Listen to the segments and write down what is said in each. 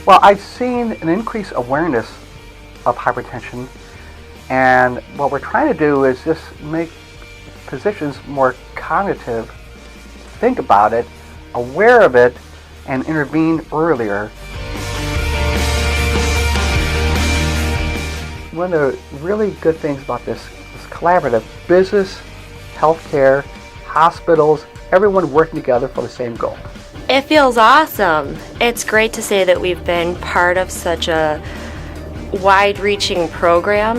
Well, I've seen an increased awareness of hypertension, and what we're trying to do is just make physicians more cognitive, think about it, aware of it, and intervene earlier. One of the really good things about this collaborative business, healthcare, hospitals, everyone working together for the same goal. It feels awesome. It's great to say that we've been part of such a wide-reaching program.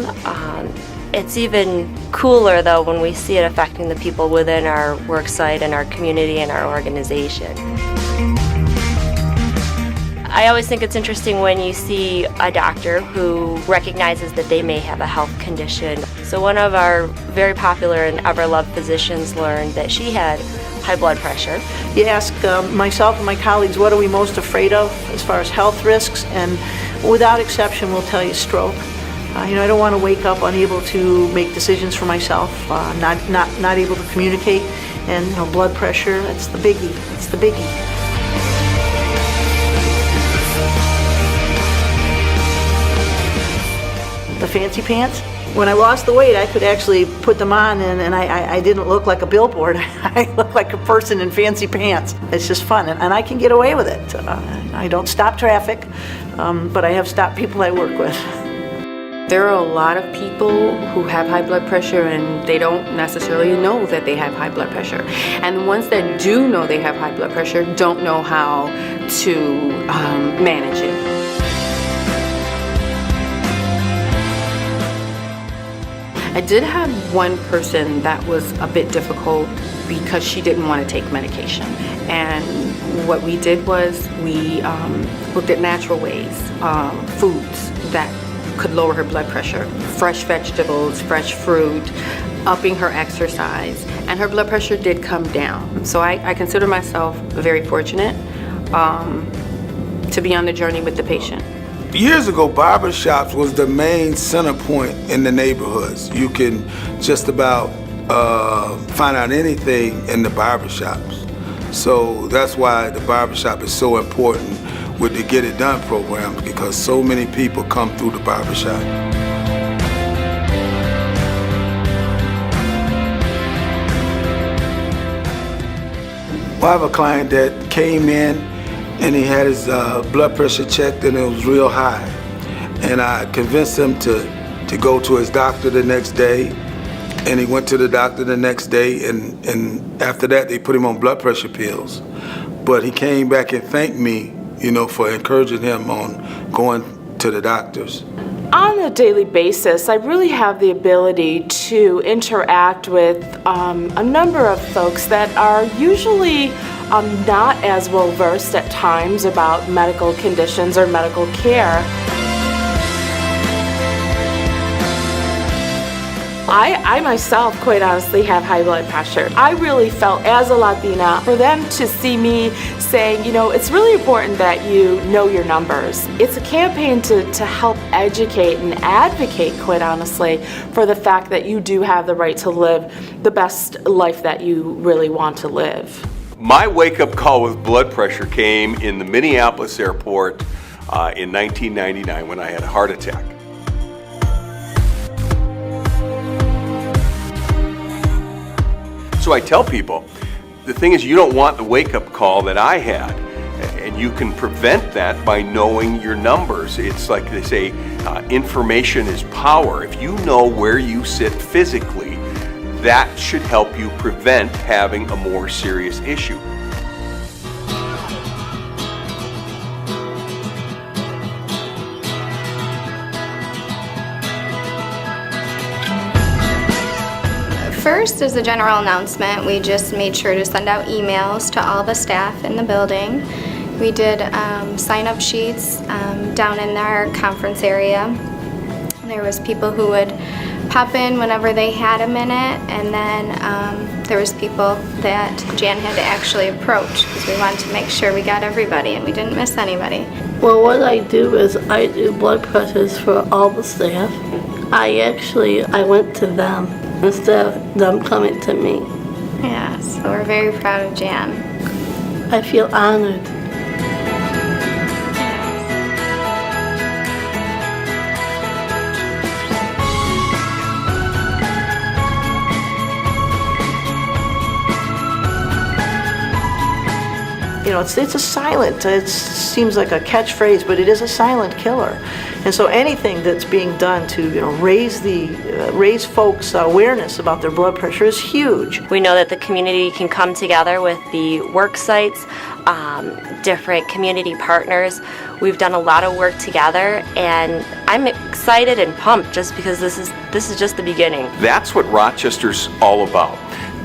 It's even cooler though when we see it affecting the people within our work site and our community and our organization. I always think it's interesting when you see a doctor who recognizes that they may have a health condition. So one of our very popular and ever-loved physicians learned that she had high blood pressure. You ask myself and my colleagues, what are we most afraid of as far as health risks, and without exception we'll tell you stroke. I don't want to wake up unable to make decisions for myself, not able to communicate, and blood pressure, that's the biggie. It's the biggie. The fancy pants. When I lost the weight, I could actually put them on, and I didn't look like a billboard. I looked like a person in fancy pants. It's just fun, and I can get away with it. I don't stop traffic, but I have stopped people I work with. There are a lot of people who have high blood pressure and they don't necessarily know that they have high blood pressure. And the ones that do know they have high blood pressure don't know how to manage it. I did have one person that was a bit difficult because she didn't want to take medication. And what we did was we looked at natural ways, foods that could lower her blood pressure, fresh vegetables, fresh fruit, upping her exercise, and her blood pressure did come down. So I consider myself very fortunate to be on the journey with the patient. Years ago, barbershops was the main center point in the neighborhoods. You can just about find out anything in the barbershops. So that's why the barbershop is so important with the Get It Done program, because so many people come through the barbershop. Well, I have a client that came in and he had his blood pressure checked and it was real high. And I convinced him to go to his doctor the next day. And he went to the doctor the next day, and after that they put him on blood pressure pills. But he came back and thanked me, for encouraging him on going to the doctors. On a daily basis, I really have the ability to interact with a number of folks that are usually not as well versed at times about medical conditions or medical care. I myself, quite honestly, have high blood pressure. I really felt, as a Latina, for them to see me saying, it's really important that you know your numbers. It's a campaign to help educate and advocate, quite honestly, for the fact that you do have the right to live the best life that you really want to live. My wake-up call with blood pressure came in the Minneapolis airport in 1999 when I had a heart attack. So I tell people, the thing is, you don't want the wake-up call that I had, and you can prevent that by knowing your numbers. It's like they say, information is power. If you know where you sit physically, that should help you prevent having a more serious issue. First, as a general announcement, we just made sure to send out emails to all the staff in the building. We did sign-up sheets down in our conference area. There was people who would pop in whenever they had a minute, and then there was people that Jan had to actually approach because we wanted to make sure we got everybody and we didn't miss anybody. Well, what I do is I do blood pressures for all the staff. I went to them instead of them coming to me. Yeah, so we're very proud of Jan. I feel honored. it's a silent, it seems like a catchphrase, but it is a silent killer. And so anything that's being done to, raise folks' awareness about their blood pressure is huge. We know that the community can come together with the work sites, different community partners. We've done a lot of work together, and I'm excited and pumped just because this is just the beginning. That's what Rochester's all about.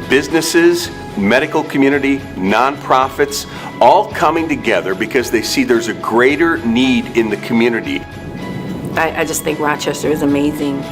Businesses, medical community, nonprofits, all coming together because they see there's a greater need in the community. I just think Rochester is amazing.